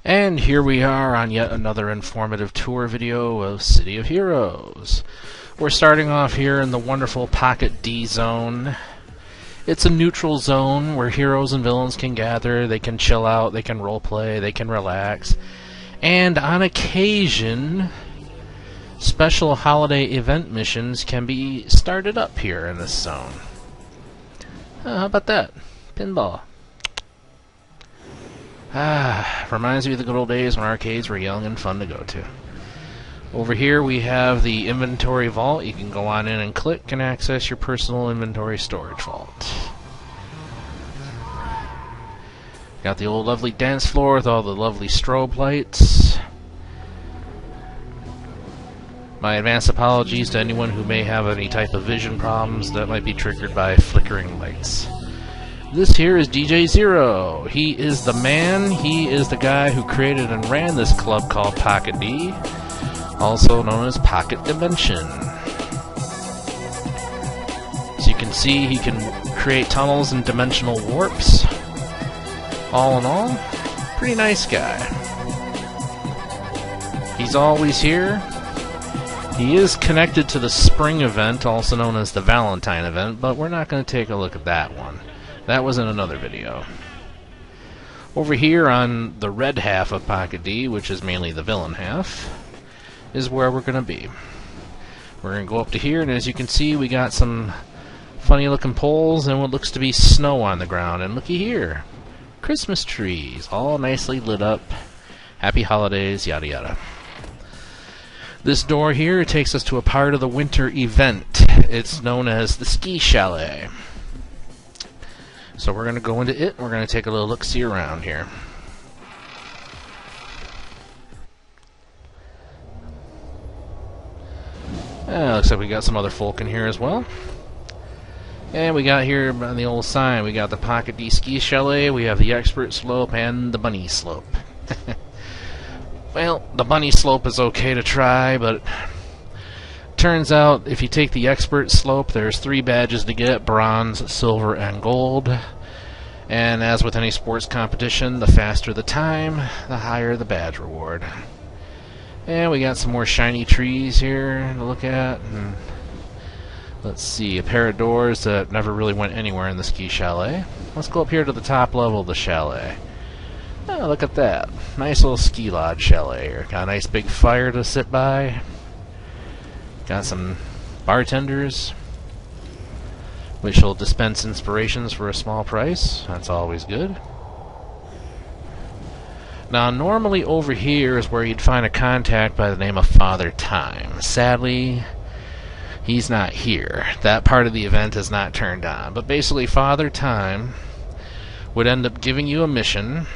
And here we are on yet another informative tour video of City of Heroes. We're starting off here in the wonderful Pocket D zone. It's a neutral zone where heroes and villains can gather, they can chill out, they can roleplay, they can relax. And on occasion, special holiday event missions can be started up here in this zone. How about that? Pinball. Reminds me of the good old days when arcades were young and fun to go to. Over here we have the inventory vault. You can go on in and click and access your personal inventory storage vault. Got the old lovely dance floor with all the lovely strobe lights. My advanced apologies to anyone who may have any type of vision problems that might be triggered by flickering lights. This here is DJ Zero. He is the man, he is the guy who created and ran this club called Pocket D, also known as Pocket Dimension. As you can see, he can create tunnels and dimensional warps. All in all, pretty nice guy. He's always here. He is connected to the spring event, also known as the Valentine event, but we're not going to take a look at that one. That was in another video. Over here on the red half of Pocket D, which is mainly the villain half, is where we're going to be. We're going to go up to here, and as you can see, we got some funny looking poles and what looks to be snow on the ground. And looky here, Christmas trees, all nicely lit up. Happy holidays, yada yada. This door here takes us to a part of the winter event. It's known as the SKI CHALET. So we're going to go into it, we're going to take a little look-see around here. Looks like we got some other folk in here as well. And we got here on the old sign, we got the Pocket D SKI CHALET, we have the Expert Slope, and the Bunny Slope. Well, the Bunny Slope is okay to try, but turns out if you take the Expert Slope, there's 3 badges to get: bronze, silver, and gold. And as with any sports competition, the faster the time, the higher the badge reward. And we got some more shiny trees here to look at. And let's see, a pair of doors that never really went anywhere in the SKI CHALET. Let's go up here to the top level of the chalet. Oh, look at that. Nice little ski lodge chalet here. Got a nice big fire to sit by. Got some bartenders, which will dispense inspirations for a small price. That's always good. Now, normally over here is where you'd find a contact by the name of Father Time. Sadly, he's not here. That part of the event is not turned on. But basically, Father Time would end up giving you a mission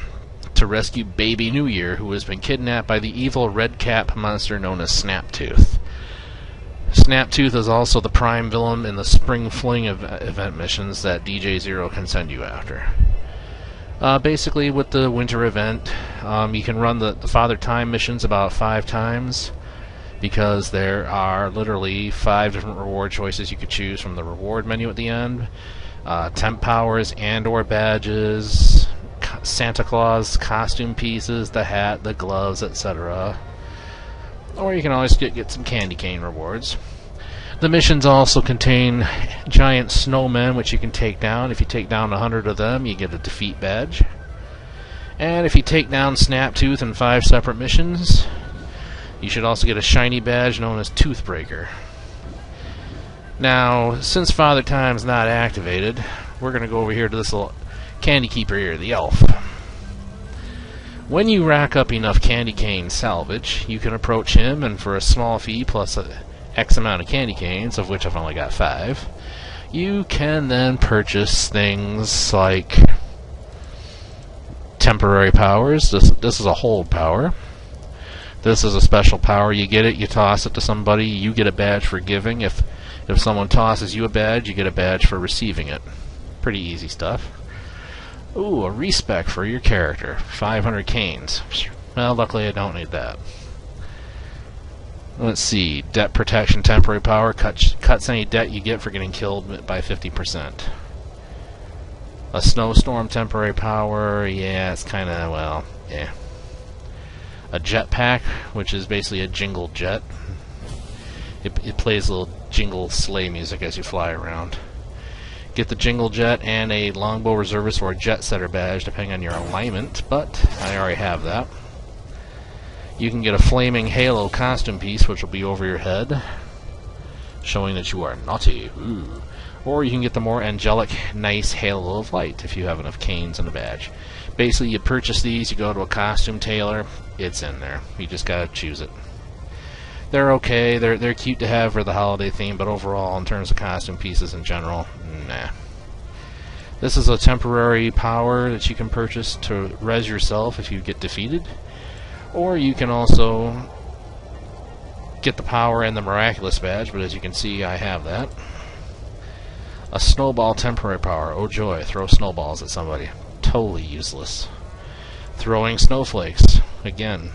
to rescue Baby New Year, who has been kidnapped by the evil red cap monster known as Snaptooth. Snaptooth is also the prime villain in the Spring Fling event missions that DJ Zero can send you after. Basically, with the winter event, you can run the Father Time missions about 5 times, because there are literally 5 different reward choices you could choose from the reward menu at the end. Temp powers and/or badges, Santa Claus costume pieces, the hat, the gloves, etc. Or you can always get some candy cane rewards. The missions also contain giant snowmen, which you can take down. If you take down 100 of them, you get a defeat badge. And if you take down Snaptooth in 5 separate missions, you should also get a shiny badge known as Toothbreaker. Now, since Father Time's not activated, we're going to go over here to this little candy keeper here, the elf. When you rack up enough candy cane salvage, you can approach him, and for a small fee plus X amount of candy canes, of which I've only got 5, you can then purchase things like temporary powers. This is a hold power. This is a special power. You get it, you toss it to somebody, you get a badge for giving. If someone tosses you a badge, you get a badge for receiving it. Pretty easy stuff. Ooh, a respec for your character. 500 canes. Well, luckily I don't need that. Let's see. Debt protection temporary power. Cuts any debt you get for getting killed by 50%. A snowstorm temporary power. Yeah, it's kind of, well, yeah. a jet pack, which is basically a jingle jet. It plays a little jingle sleigh music as you fly around. Get the jingle jet and a longbow reservist or a jet setter badge, depending on your alignment, but I already have that. You can get a flaming halo costume piece, which will be over your head, showing that you are naughty. Ooh. Or you can get the more angelic, nice halo of light if you have enough canes and a badge. Basically, you purchase these, you go to a costume tailor, it's in there. You just gotta choose it. They're okay, they're cute to have for the holiday theme, but overall, in terms of costume pieces in general, nah. This is a temporary power that you can purchase to res yourself if you get defeated. Or you can also get the power and the miraculous badge, but as you can see, I have that. A snowball temporary power. Oh joy, throw snowballs at somebody. Totally useless. Throwing snowflakes. Again,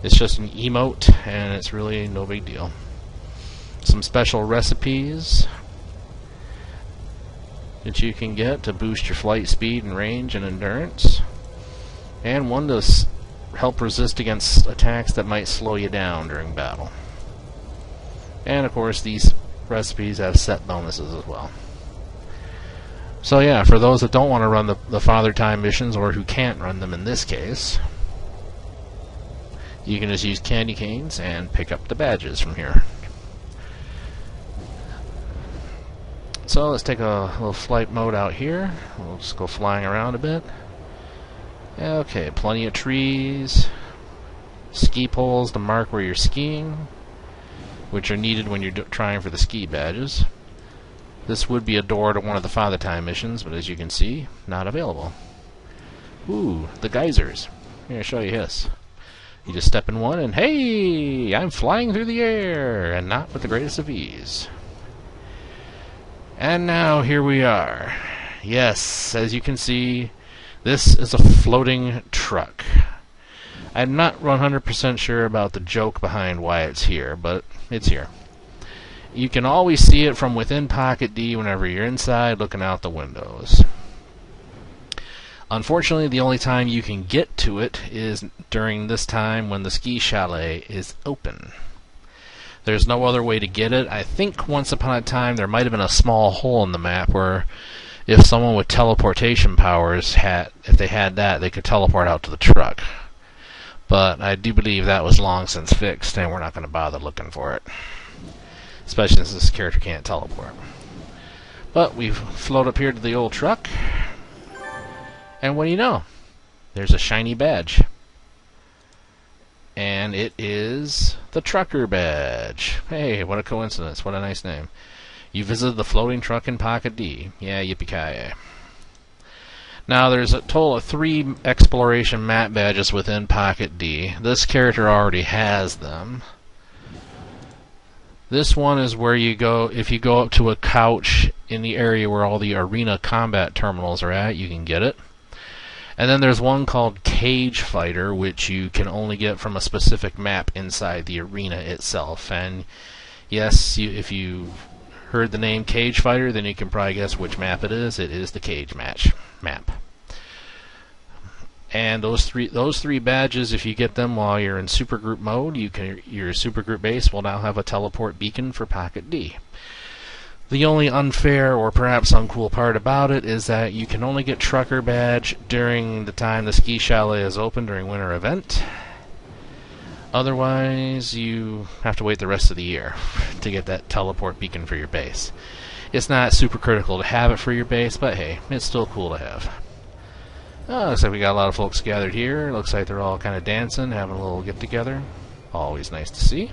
it's just an emote, and it's really no big deal. Some special recipes that you can get to boost your flight speed and range and endurance. And one to help resist against attacks that might slow you down during battle. And of course, these recipes have set bonuses as well. So yeah, for those that don't want to run the Father Time missions, or who can't run them in this case, you can just use candy canes and pick up the badges from here. So let's take a little flight mode out here. We'll just go flying around a bit. Okay, plenty of trees, ski poles to mark where you're skiing, which are needed when you're trying for the ski badges. This would be a door to one of the Father Time missions, but as you can see, not available. Ooh, the geysers. Here, I'll show you this. You just step in one and hey, I'm flying through the air, and not with the greatest of ease. And now here we are. Yes, as you can see, this is a floating truck. I'm not 100% sure about the joke behind why it's here, but it's here. You can always see it from within Pocket D whenever you're inside looking out the windows. Unfortunately, the only time you can get to it is during this time when the SKI Chalet is open. There's no other way to get it. I think once upon a time there might have been a small hole in the map where if someone with teleportation powers if they had that, they could teleport out to the truck. But I do believe that was long since fixed, and we're not going to bother looking for it. Especially since this character can't teleport. But we float up here to the old truck, and what do you know? There's a shiny badge. And it is the Trucker Badge. Hey, what a coincidence. What a nice name. You visited the floating truck in Pocket D. Yeah, yippee-ki-yay. Now, there's a total of 3 exploration map badges within Pocket D. This character already has them. This one is where you go, if you go up to a couch in the area where all the arena combat terminals are at, you can get it. And then there's one called Cage Fighter, which you can only get from a specific map inside the arena itself. And yes, if you heard the name Cage Fighter, then you can probably guess which map it is. It is the Cage Match map. And those three badges, if you get them while you're in supergroup mode, your supergroup base will now have a teleport beacon for Pocket D. The only unfair or perhaps uncool part about it is that you can only get Trucker Badge during the time the SKI Chalet is open during winter event. Otherwise, you have to wait the rest of the year to get that teleport beacon for your base. It's not super critical to have it for your base, but hey, it's still cool to have. Looks like we got a lot of folks gathered here. Looks like they're all kind of dancing, having a little get-together. Always nice to see.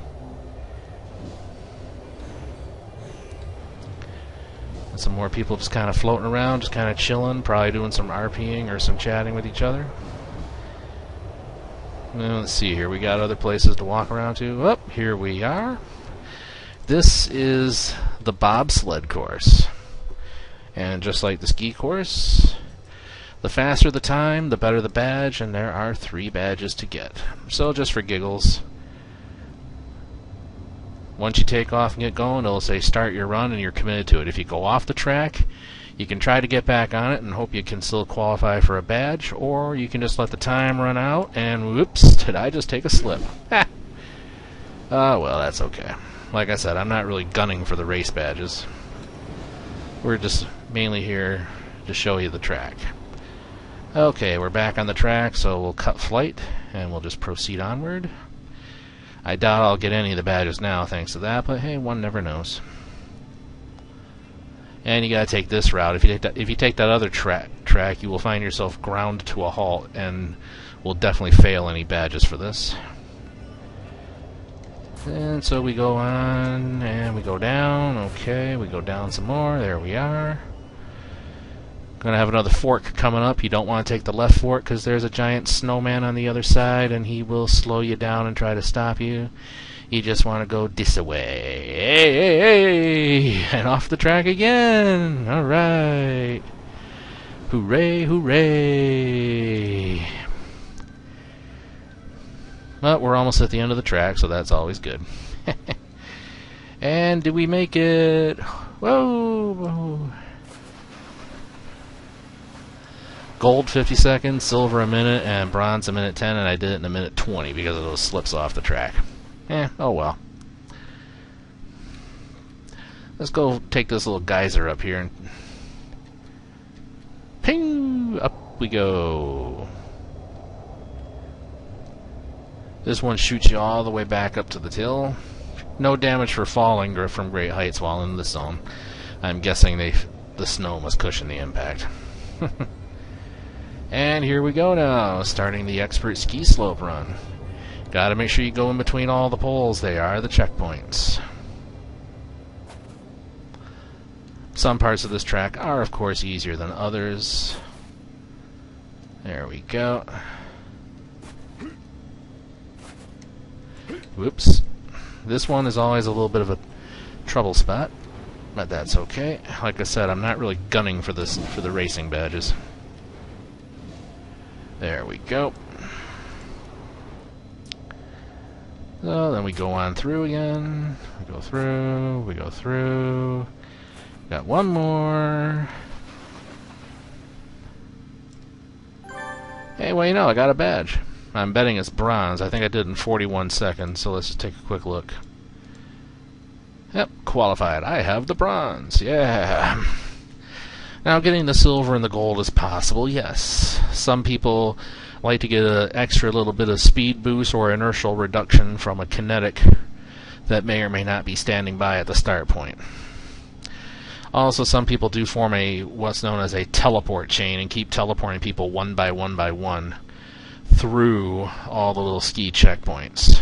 And some more people just kind of floating around, just kind of chilling, probably doing some RPing or some chatting with each other. Well, let's see here. We got other places to walk around to. Oh, here we are. This is the bobsled course. And just like the ski course, the faster the time, the better the badge, and there are 3 badges to get. So just for giggles, once you take off and get going, it'll say start your run and you're committed to it. If you go off the track, You can try to get back on it and hope you can still qualify for a badge, or you can just let the time run out and whoops, did I just take a slip? Ha! Well, that's okay. Like I said, I'm not really gunning for the race badges. We're just mainly here to show you the track. Okay, we're back on the track, so we'll cut flight and we'll just proceed onward. I doubt I'll get any of the badges now thanks to that, but hey, one never knows. And you gotta take this route. If you take that other track, you will find yourself ground to a halt and will definitely fail any badges for this. And so we go on and we go down. Okay, we go down some more. There we are. Gonna have another fork coming up. You don't want to take the left fork because there's a giant snowman on the other side and he will slow you down and try to stop you. You just want to go this way. Hey, hey, hey! And off the track again! Alright! Hooray, hooray! But we're almost at the end of the track, so that's always good. And did we make it? Whoa! Whoa. Gold 50 seconds, silver a minute, and bronze a minute 10, and I did it in a minute 20 because of those slips off the track. Oh well. Let's go take this little geyser up here and ping! Up we go. This one shoots you all the way back up to the hill. No damage for falling or from great heights while in the zone. I'm guessing the snow must cushion the impact. And here we go now, starting the expert ski slope run. Gotta make sure you go in between all the poles. They are the checkpoints. Some parts of this track are, of course, easier than others. There we go. Whoops. This one is always a little bit of a trouble spot, but that's okay. Like I said, I'm not really gunning for the racing badges. There we go. So then we go on through again. We go through, we go through. Got one more. Hey, well, you know, I got a badge. I'm betting it's bronze. I think I did it in 41 seconds, so let's just take a quick look. Yep, qualified. I have the bronze. Yeah. Now, getting the silver and the gold is possible, yes. Some people like to get an extra little bit of speed boost or inertial reduction from a kinetic that may or may not be standing by at the start point. Also, some people do form what's known as a teleport chain and keep teleporting people one by one through all the little ski checkpoints.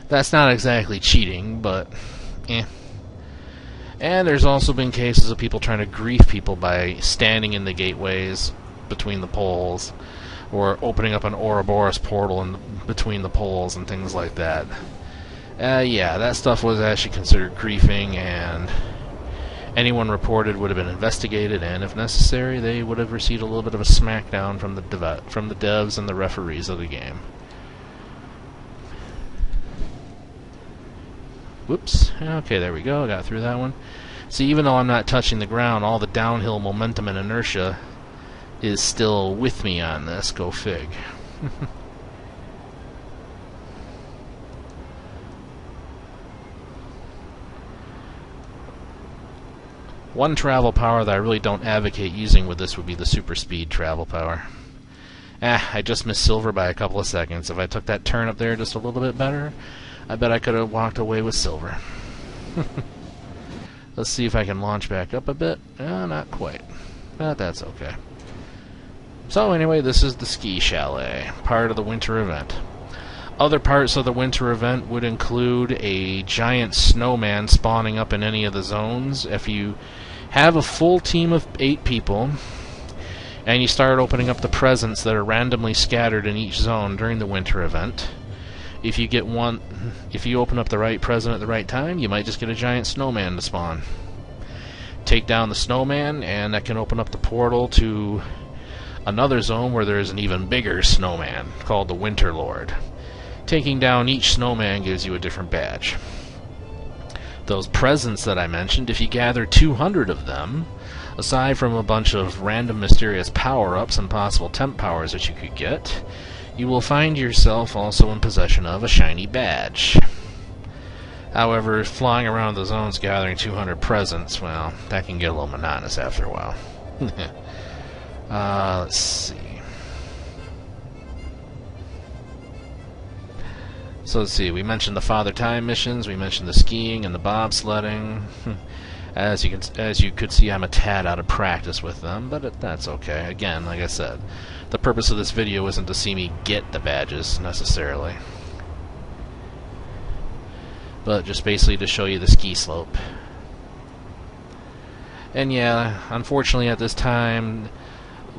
That's not exactly cheating, but eh. And there's also been cases of people trying to grief people by standing in the gateways between the poles, or opening up an Ouroboros portal in between the poles and things like that. Yeah, that stuff was actually considered griefing, and anyone reported would have been investigated, and if necessary, they would have received a little bit of a smackdown from the devs and the referees of the game. Whoops. Okay, there we go. I got through that one. See, even though I'm not touching the ground, all the downhill momentum and inertia is still with me on this. Go fig. One travel power that I really don't advocate using with this would be the super speed travel power. I just missed silver by a couple of seconds. If I took that turn up there just a little bit better, I bet I could have walked away with silver. Let's see if I can launch back up a bit. Not quite. But that's okay. So anyway, this is the Ski Chalet, part of the winter event. Other parts of the winter event would include a giant snowman spawning up in any of the zones. If you have a full team of 8 people, and you start opening up the presents that are randomly scattered in each zone during the winter event, if you open up the right present at the right time, you might just get a giant snowman to spawn. Take down the snowman, and that can open up the portal to another zone where there is an even bigger snowman called the Winter Lord. Taking down each snowman gives you a different badge. Those presents that I mentioned, if you gather 200 of them, Aside from a bunch of random mysterious power-ups and possible temp powers that you could get, you will find yourself also in possession of a shiny badge. However, flying around the zones gathering 200 presents, well, that can get a little monotonous after a while. Let's see. So let's see, we mentioned the Father Time missions, we mentioned the skiing and the bobsledding. As you could see, I'm a tad out of practice with them, but that's okay. Again, like I said, the purpose of this video isn't to see me get the badges, necessarily. But just basically to show you the ski slope. And yeah, unfortunately at this time,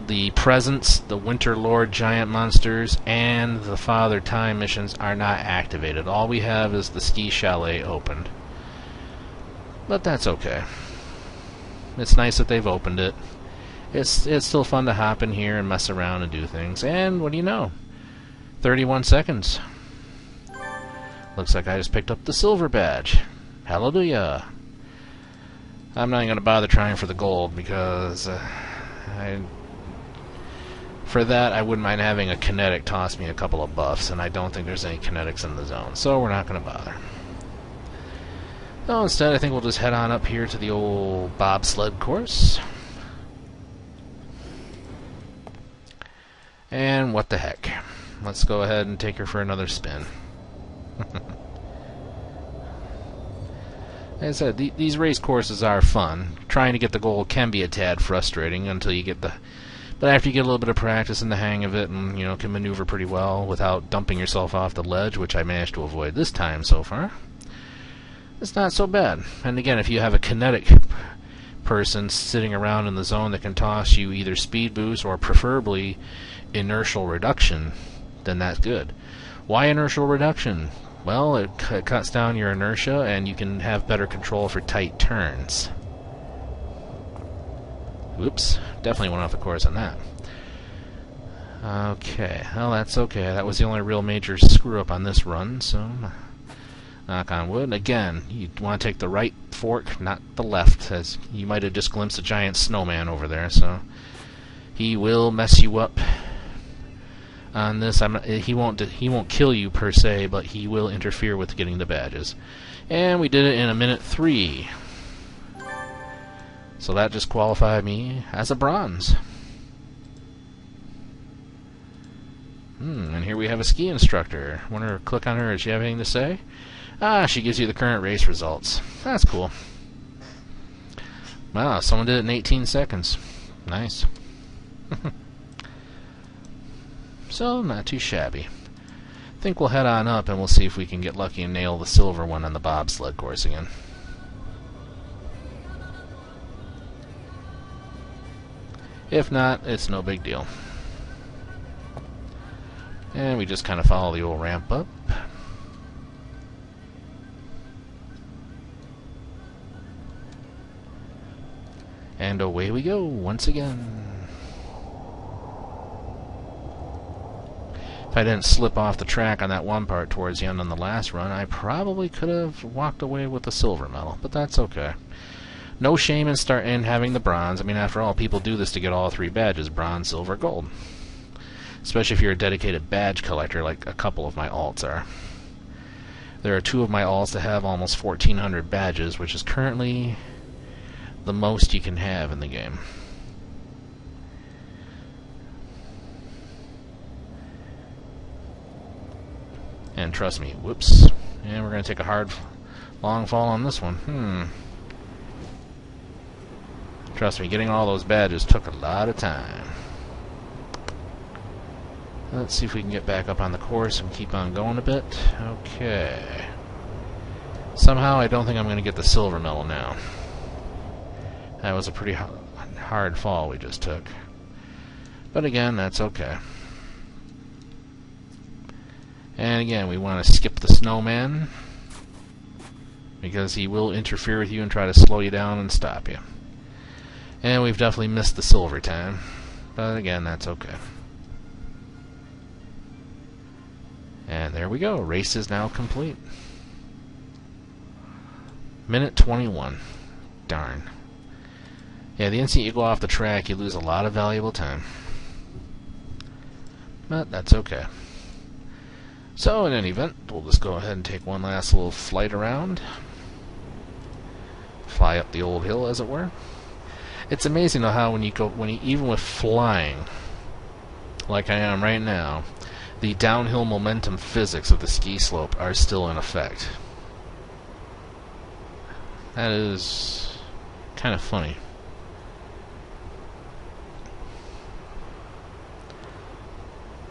the presents, the Winter Lord giant monsters, and the Father Time missions are not activated. All we have is the SKI Chalet opened. But that's okay. It's nice that they've opened it. It's still fun to hop in here and mess around and do things. And what do you know? 31 seconds. Looks like I just picked up the silver badge. Hallelujah. I'm not even going to bother trying for the gold because for that I wouldn't mind having a kinetic toss me a couple of buffs, and I don't think there's any kinetics in the zone, so we're not going to bother. So instead I think we'll just head on up here to the old bobsled course. And what the heck. Let's go ahead and take her for another spin. Like I said, these race courses are fun. Trying to get the goal can be a tad frustrating until you get the... But after you get a little bit of practice and the hang of it and, you know, can maneuver pretty well without dumping yourself off the ledge, which I managed to avoid this time so far, it's not so bad. And again, if you have a kinetic person sitting around in the zone that can toss you either speed boost or preferably inertial reduction, then that's good. Why inertial reduction? Well, it cuts down your inertia and you can have better control for tight turns. Whoops, definitely went off the course on that. Okay, well that's okay. That was the only real major screw up on this run, so knock on wood. Again, you want to take the right fork, not the left, as you might have just glimpsed a giant snowman over there, so he will mess you up. On this, he won't kill you per se, but he will interfere with getting the badges. And we did it in 1:03. So that just qualified me as a bronze. And here we have a ski instructor. Want to click on her? Does she have anything to say? Ah, she gives you the current race results. That's cool. Wow, someone did it in 18 seconds. Nice. So, not too shabby. I think we'll head on up and we'll see if we can get lucky and nail the silver one on the bobsled course again. If not, it's no big deal. And we just kind of follow the old ramp up. And away we go once again. If I didn't slip off the track on that one part towards the end on the last run, I probably could have walked away with the silver medal, but that's okay. No shame in having the bronze. I mean, after all, people do this to get all three badges, bronze, silver, gold. Especially if you're a dedicated badge collector like a couple of my alts are. There are two of my alts that have almost 1,400 badges, which is currently the most you can have in the game. And trust me, whoops. And we're going to take a hard, long fall on this one. Trust me, getting all those badges took a lot of time. Let's see if we can get back up on the course and keep on going a bit. Okay. Somehow I don't think I'm going to get the silver medal now. That was a pretty hard fall we just took. But again, that's okay. And again, we want to skip the snowman, because he will interfere with you and try to slow you down and stop you. And we've definitely missed the silver time, but again, that's okay. And there we go. Race is now complete. 1:21. Darn. Yeah, the instant you go off the track, you lose a lot of valuable time. But that's okay. So, in any event, we'll just go ahead and take one last little flight around. Fly up the old hill, as it were. It's amazing though how even with flying, like I am right now, the downhill momentum physics of the ski slope are still in effect. That is kind of funny.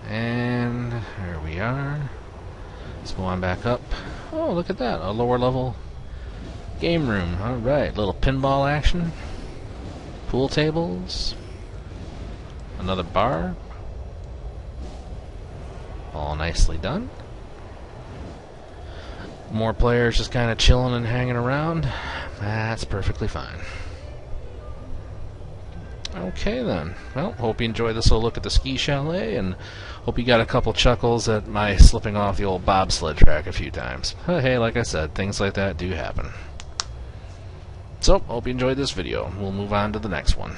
And there we are. Let's go on back up. Oh, look at that, a lower level game room. Alright, little pinball action. Pool tables. Another bar. All nicely done. More players just kind of chilling and hanging around. That's perfectly fine. Okay then. Well, hope you enjoyed this little look at the ski chalet, and hope you got a couple chuckles at my slipping off the old bobsled track a few times. But hey, like I said, things like that do happen. So, hope you enjoyed this video. We'll move on to the next one.